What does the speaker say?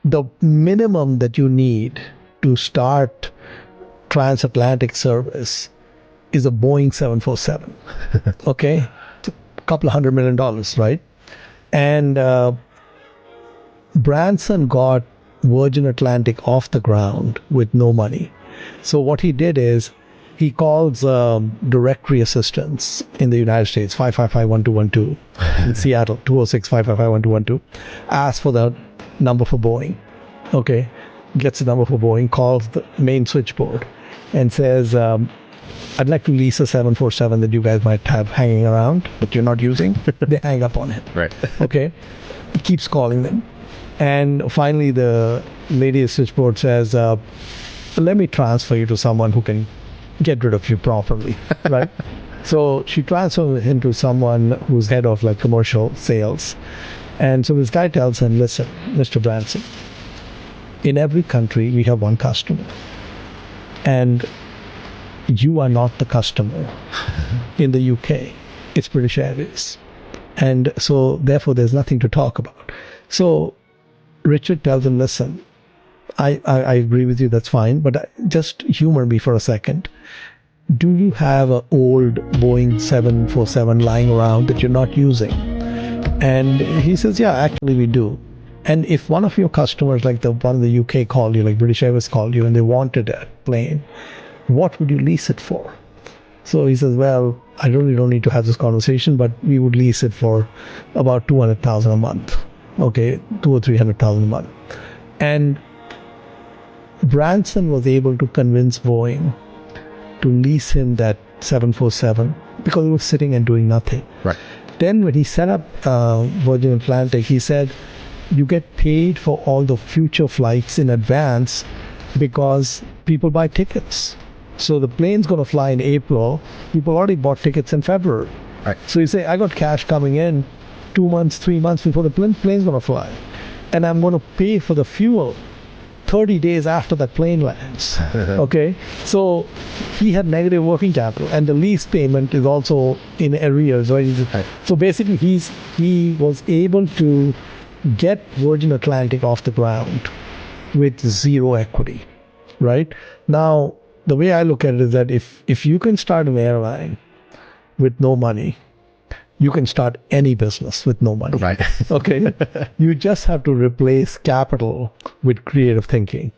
the minimum that you need to start transatlantic service is a Boeing 747. Okay? It's a couple of $100 million, right? And Branson got Virgin Atlantic off the ground with no money. So what he did is he calls directory assistance in the United States, 555-1212, in Seattle, 206-555-1212, asks for the number for Boeing. Okay, gets the number for Boeing, calls the main switchboard, and says, I'd like to lease a 747 that you guys might have hanging around, but you're not using. They hang up on him. Right. Okay, he keeps calling them. And finally, the lady at switchboard says, let me transfer you to someone who can get rid of you properly, right? So she transfers him to someone who's head of like commercial sales. And so this guy tells him, listen, Mr. Branson, in every country we have one customer. And you are not the customer. In the UK, it's British Airways. And so therefore there's nothing to talk about. So Richard tells him, listen, I agree with you, that's fine, but just humor me for a second. Do you have an old Boeing 747 lying around that you're not using? And he says, yeah, actually we do. And if one of your customers, like the one in the UK called you, like British Airways called you, and they wanted a plane, what would you lease it for? So he says, well, I really don't need to have this conversation, but we would lease it for about $200,000 a month. Okay, $200,000 or $300,000 a month. And Branson was able to convince Boeing to lease him that 747 because he was sitting and doing nothing. Right. Then when he set up Virgin Atlantic, he said, you get paid for all the future flights in advance because people buy tickets. So the plane's going to fly in April. People already bought tickets in February. Right. So you say, I got cash coming in 2 months, 3 months before the plane's going to fly. And I'm going to pay for the fuel 30 days after that plane lands. Okay, so he had negative working capital, and the lease payment is also in arrears. Right? So basically, he was able to get Virgin Atlantic off the ground with zero equity. Right now, the way I look at it is that if you can start an airline with no money, you can start any business with no money. Right. Okay. You just have to replace capital with creative thinking.